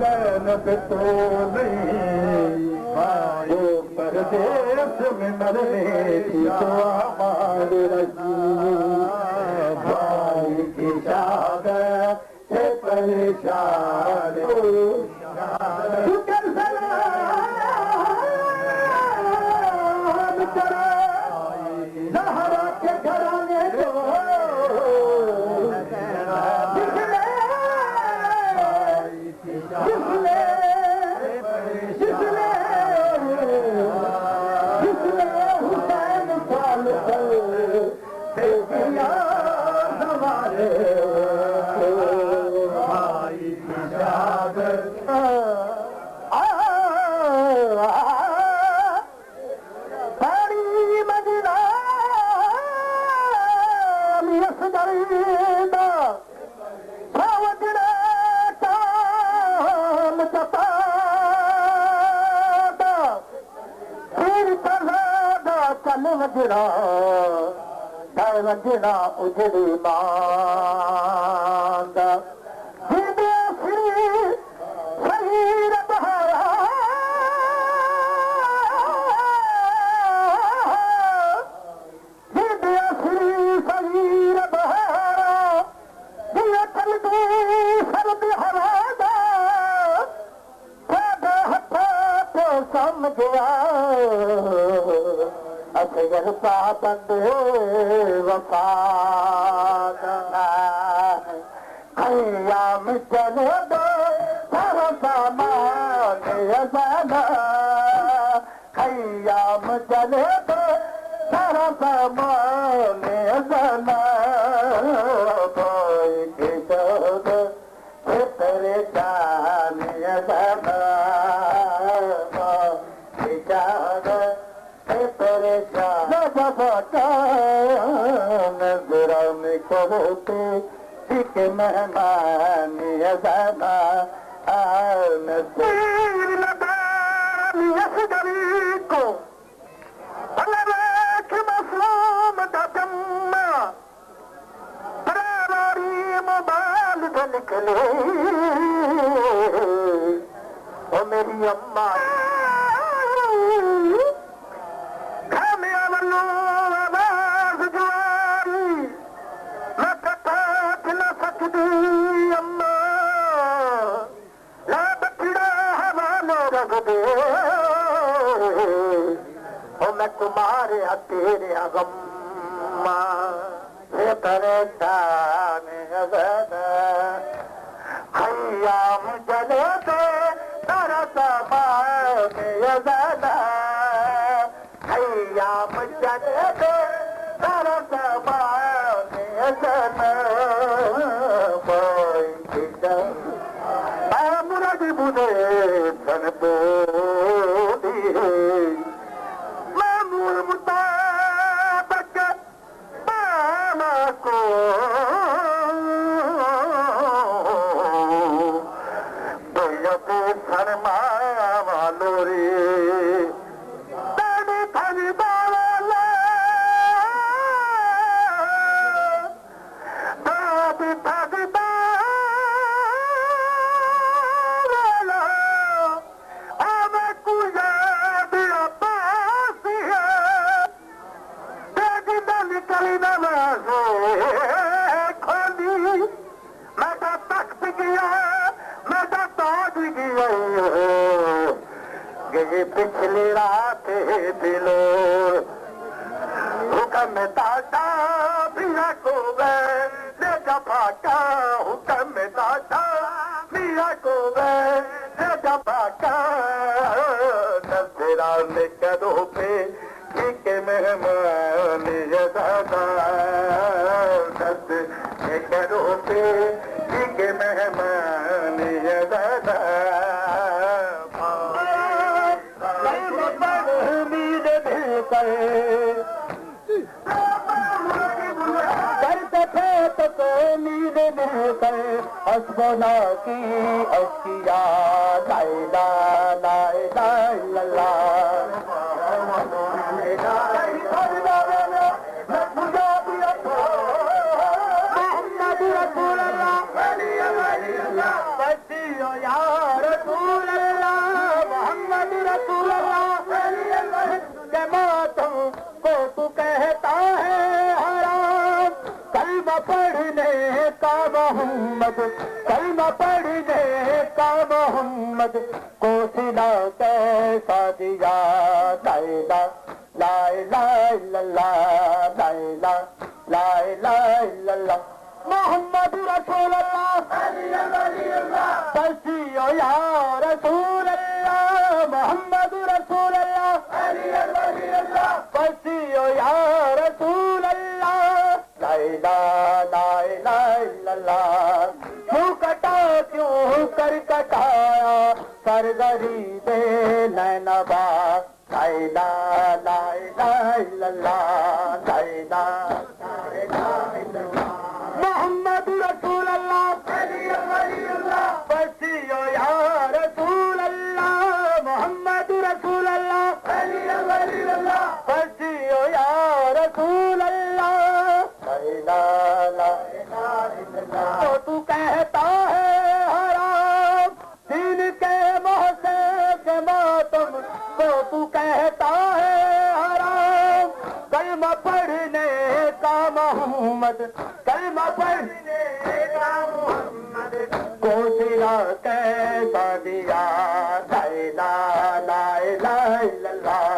नैन पे तो नहीं वो परदेश में मरने की दुआ मांग रही भाई की शादत से परेशान वजना उजड़ी मांदा शरीर बहारा शरीर बहारा दिया चलती सर्द हवादा हथा तो समझा असगर पाबंद वफादा खयाम चले दो सारा सामान अज़ाना खयाम चले दो सारा सामान अज़ाना कोई किशोर से परेशान अज़ाना करते सिख मेहमान अज़ाना असदरी को अलग मसलूम दम्मा बराबरी मोबाइल से निकले ओ मेरी अम्मा मैं तुम्हारे तेरे गम्मा से परेशान खयाम जले दे तारा सामान अज़ाना खयाम जले दे तारा सामान अज़ाना मुराद बुने सन बोली पिछली रात दिलो हुक्म दादा मीरा को वे ले जफाका हुक्म दादा मीरा को वे ले जफाका नजरा में करो पे ठीक मेहमान अज़ाना नजरा करो पे ठीक मेहमान अज़ाना करते थे तो नींद में कर हसबना की अशिया लाइला लाइला लला यार मोहम्मद को सिला कैसा दिया लाइला लाइला इल्लल्लाह लाइला लाइला इल्लल्लाह मोहम्मद रसूल अल्लाह बसियो या रसूल अल्लाह मोहम्मद रसूल अल्लाह बसियो या रसूल अल्लाह लाइला लाइला इल्लल्लाह क्यों कटा क्यों कर कटाया सरगरी दे नैनबा लाइला लाइला इल्लल्लाह लाइला लाइला इल्लल्लाह मोहम्मद रसूल अल्लाह बसियो या रसूल अल्लाह मोहम्मद रसूल अल्लाह बसियो या रसूल अल्लाह लाइला लाइला इल्लल्लाह तो तू कहता है हराम दीन के मोह से के मातम को तू कहता है हराम कलमा पढ़ने का मोहम्मद कलमा पढ़ने का मोहम्मद को सिला कैसा दिया लाइला लाइला इल्लल्लाह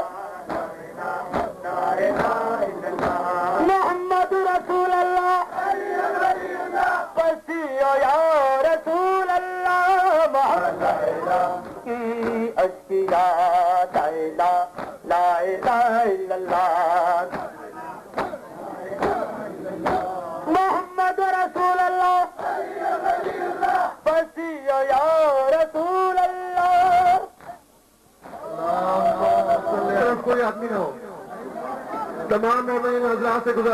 मोहम्मद रसूल अल्लाह बसियो या रसूल अल्लाह मोहम्मद की अश्किया लाइला लाइला इल्लल्लाह मोहम्मद रसूल अल्लाह बसियो या रसूल अल्लाह कोई आदमी ना हो तमाम मोमिन हज़रात से गुज़ारिश